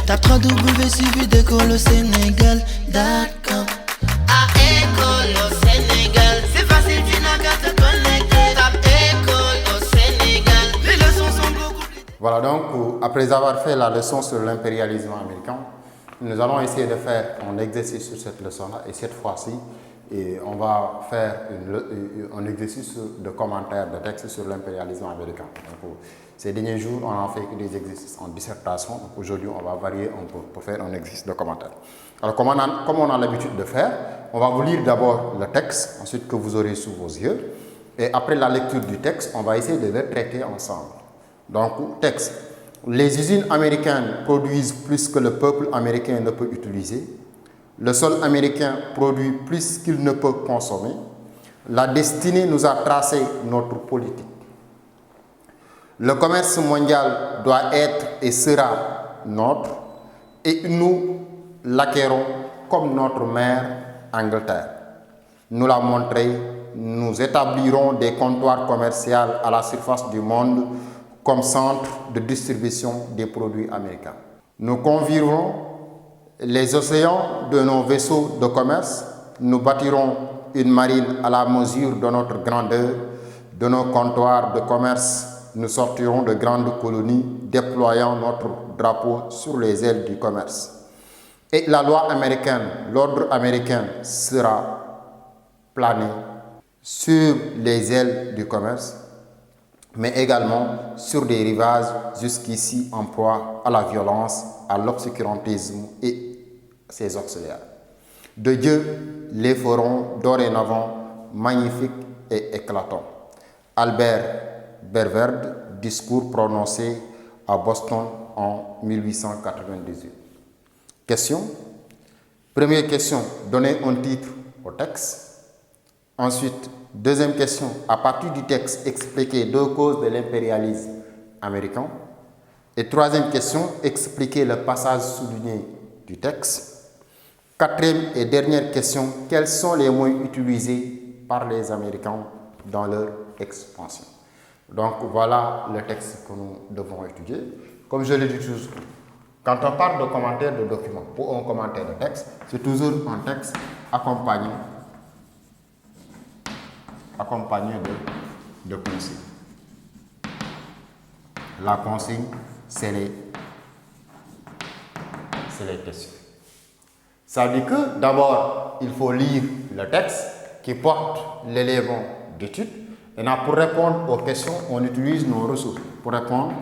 Tape 3W suivi d'école au Sénégal. D'accord. À école au Sénégal, c'est facile, tu n'as qu'à te connecter. Tape école au Sénégal, les leçons sont beaucoup plus... Voilà, donc après avoir fait la leçon sur l'impérialisme américain, nous allons essayer de faire un exercice sur cette leçon-là, et cette fois-ci, on va faire un exercice de commentaire de texte sur l'impérialisme américain. Donc, ces derniers jours, on a fait des exercices en dissertation. Donc aujourd'hui, on va varier un peu pour faire un exercice de commentaire. Alors, comme on a l'habitude de faire, on va vous lire d'abord le texte, ensuite que vous aurez sous vos yeux. Et après la lecture du texte, on va essayer de le traiter ensemble. Donc, texte. Les usines américaines produisent plus que le peuple américain ne peut utiliser. Le sol américain produit plus qu'il ne peut consommer. La destinée nous a tracé notre politique. Le commerce mondial doit être et sera nôtre, et nous l'acquérons comme notre mère Angleterre nous l'a montré. Nous établirons des comptoirs commerciaux à la surface du monde comme centre de distribution des produits américains. Nous convierons les océans de nos vaisseaux de commerce. Nous bâtirons une marine à la mesure de notre grandeur. De nos comptoirs de commerce, nous sortirons de grandes colonies déployant notre drapeau sur les ailes du commerce. Et la loi américaine, l'ordre américain sera plané sur les ailes du commerce, mais également sur des rivages jusqu'ici en proie à la violence, à l'obscurantisme et ses auxiliaires. De Dieu les feront dorénavant magnifiques et éclatants. Albert Berverd, discours prononcé à Boston en 1898. Question. Première question, donner un titre au texte. Ensuite, deuxième question, à partir du texte, expliquer deux causes de l'impérialisme américain. Et troisième question, expliquer le passage souligné du texte. Quatrième et dernière question, quels sont les moyens utilisés par les Américains dans leur expansion? Donc voilà le texte que nous devons étudier. Comme je l'ai dit toujours, quand on parle de commentaire de document, pour un commentaire de texte, c'est toujours un texte accompagné de consignes. La consigne, c'est les questions. Ça veut dire que d'abord, il faut lire le texte qui porte l'élément d'étude. Et là, pour répondre aux questions, on utilise nos ressources. Pour répondre,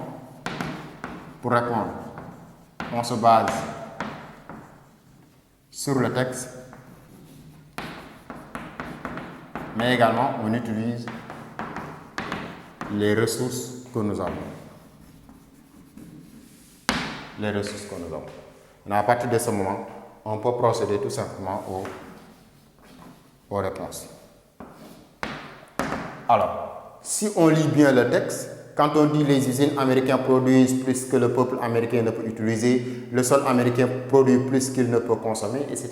on se base sur le texte, mais également on utilise les ressources que nous avons. Et à partir de ce moment, on peut procéder tout simplement aux réponses. Alors, si on lit bien le texte, quand on dit les usines américaines produisent plus que le peuple américain ne peut utiliser, le sol américain produit plus qu'il ne peut consommer, etc.,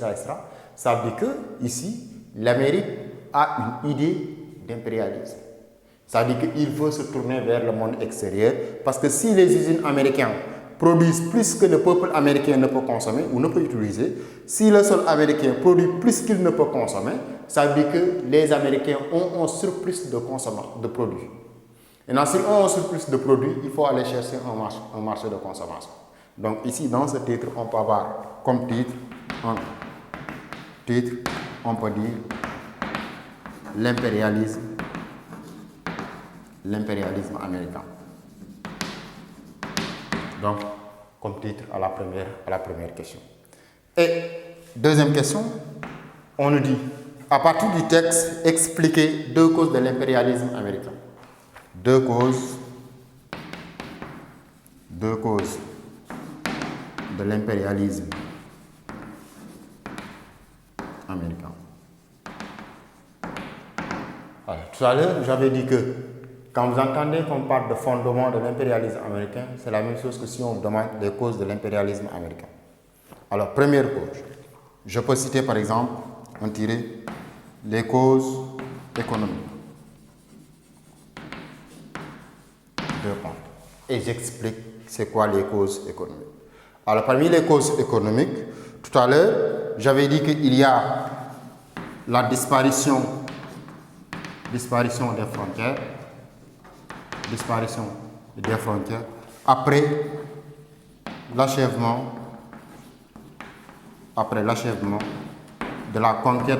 ça veut dire que ici, l'Amérique a une idée d'impérialisme. Ça veut dire qu'il veut se tourner vers le monde extérieur, parce que si les usines américaines produisent plus que le peuple américain ne peut consommer ou ne peut utiliser, si le sol américain produit plus qu'il ne peut consommer, ça veut dire que les Américains ont un surplus de produits. Et si on a un surplus de produits, il faut aller chercher un marché de consommation. Donc ici, dans ce titre, on peut avoir comme titre, on peut dire l'impérialisme américain. Donc, comme titre à la première question. Et deuxième question, on nous dit, à partir du texte, expliquer deux causes de l'impérialisme américain. Deux causes de l'impérialisme américain. Alors, tout à l'heure, j'avais dit que quand vous entendez qu'on parle de fondement de l'impérialisme américain, c'est la même chose que si on vous demande les causes de l'impérialisme américain. Alors, première cause, je peux citer par exemple, on tirait les causes économiques. Deux points. Et j'explique c'est quoi les causes économiques. Alors, parmi les causes économiques, tout à l'heure, j'avais dit qu'il y a la disparition des frontières, après l'achèvement de la conquête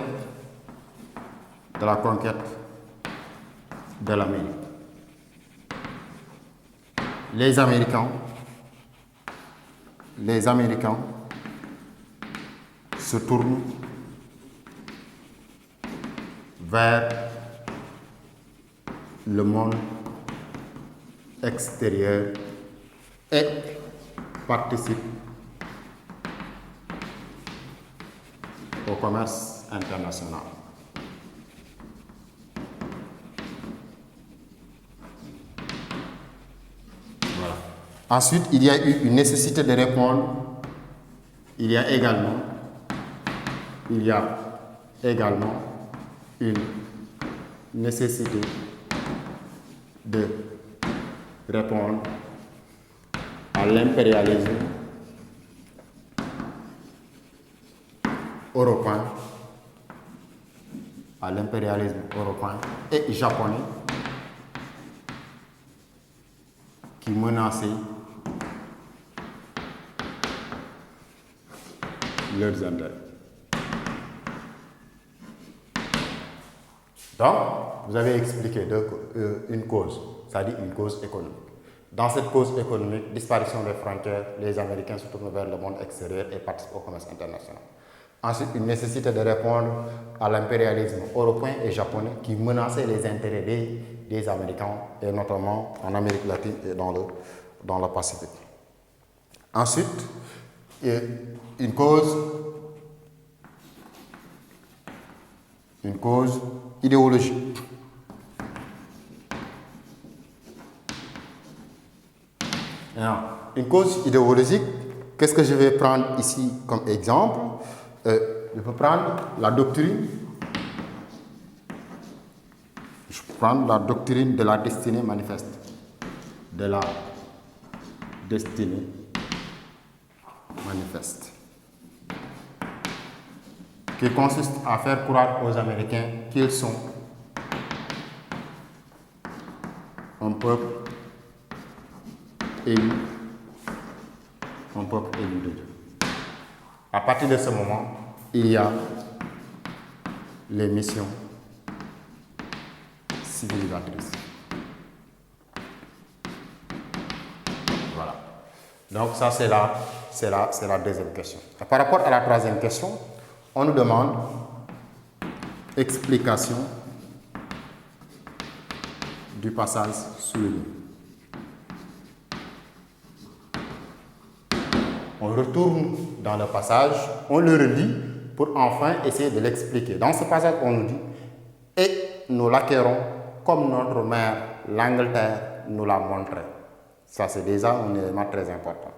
de l'Amérique. Les Américains se tournent vers le monde extérieur et participent au commerce international. Voilà. Ensuite, il y a eu une nécessité de répondre. Il y a également une nécessité de répondre à l'impérialisme européen, et japonais qui menaçaient leurs intérêts. Donc, vous avez expliqué une cause, c'est-à-dire une cause économique. Dans cette cause économique, disparition des frontières, les Américains se tournent vers le monde extérieur et participent au commerce international. Ensuite, une nécessité de répondre à l'impérialisme européen et japonais qui menaçait les intérêts des Américains, et notamment en Amérique latine et dans le Pacifique. Ensuite, une cause idéologique. Alors, une cause idéologique, qu'est-ce que je vais prendre ici comme exemple? Je peux prendre la doctrine. Je peux prendre la doctrine de la destinée manifeste. Qui consiste à faire croire aux Américains qu'ils sont un peuple élu de Dieu. À partir de ce moment, il y a les missions civilisatrices. Voilà. Donc ça, c'est la deuxième question. Et par rapport à la troisième question, on nous demande explication du passage sous le Nil. On retourne dans le passage, on le relit pour enfin essayer de l'expliquer. Dans ce passage, on nous dit « Et nous l'acquérons comme notre mère, l'Angleterre, nous l'a montré. » Ça, c'est déjà un élément très important.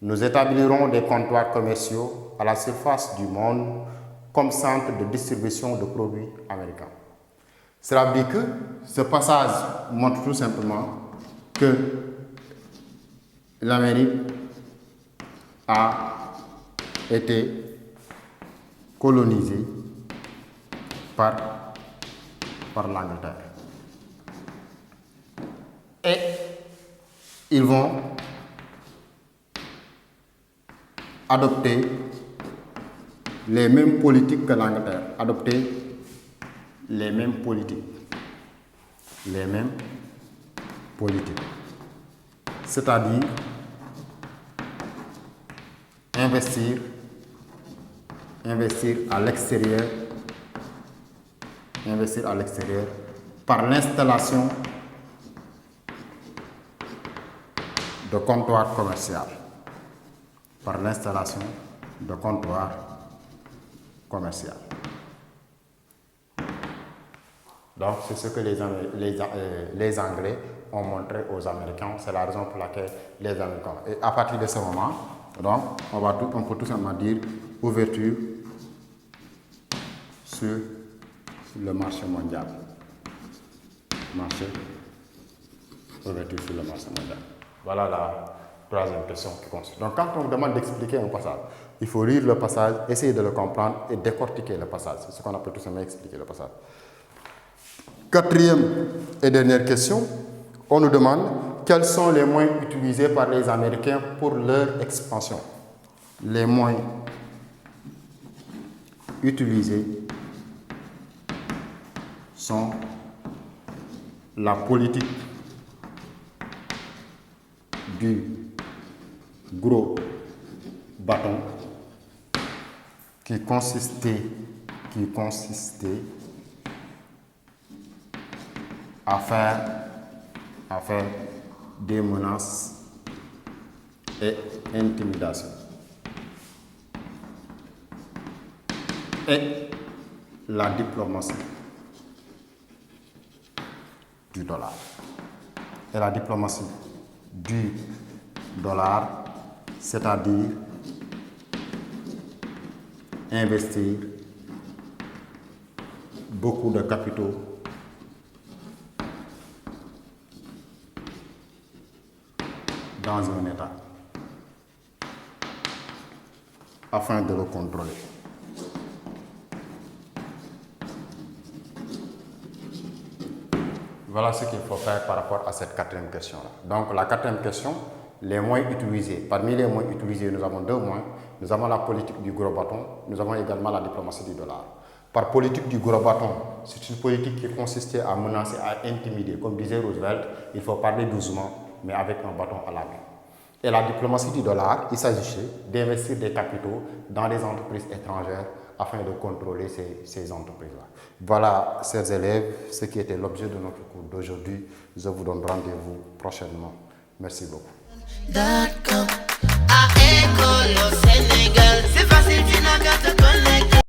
Nous établirons des comptoirs commerciaux à la surface du monde comme centre de distribution de produits américains. Cela veut dire que ce passage montre tout simplement que l'Amérique a été colonisée par l'Angleterre. Et ils vont adopter les mêmes politiques que l'Angleterre, c'est-à-dire investir à l'extérieur par l'installation de comptoirs commerciaux. Donc, c'est ce que les Anglais ont montré aux Américains. C'est la raison pour laquelle les Américains. Et à partir de ce moment, donc, on peut tout simplement dire ouverture sur le marché mondial. Voilà troisième question qui consiste. Donc quand on vous demande d'expliquer un passage, il faut lire le passage, essayer de le comprendre et décortiquer le passage. C'est ce qu'on appelle tout simplement expliquer le passage. Quatrième et dernière question, on nous demande quels sont les moyens utilisés par les Américains pour leur expansion. Les moyens utilisés sont la politique du gros bâton qui consistait à faire des menaces et intimidation. Et la diplomatie du dollar. Et la diplomatie du dollar, c'est-à-dire investir beaucoup de capitaux dans un État afin de le contrôler. Voilà ce qu'il faut faire par rapport à cette quatrième question-là. Donc la quatrième question, les moyens utilisés. Parmi les moyens utilisés, nous avons deux moyens. Nous avons la politique du gros bâton, nous avons également la diplomatie du dollar. Par politique du gros bâton, c'est une politique qui consistait à menacer, à intimider. Comme disait Roosevelt, il faut parler doucement, mais avec un bâton à la main. Et la diplomatie du dollar, il s'agissait d'investir des capitaux dans les entreprises étrangères afin de contrôler ces entreprises-là. Voilà, chers élèves, ce qui était l'objet de notre cours d'aujourd'hui. Je vous donne rendez-vous prochainement. Merci beaucoup.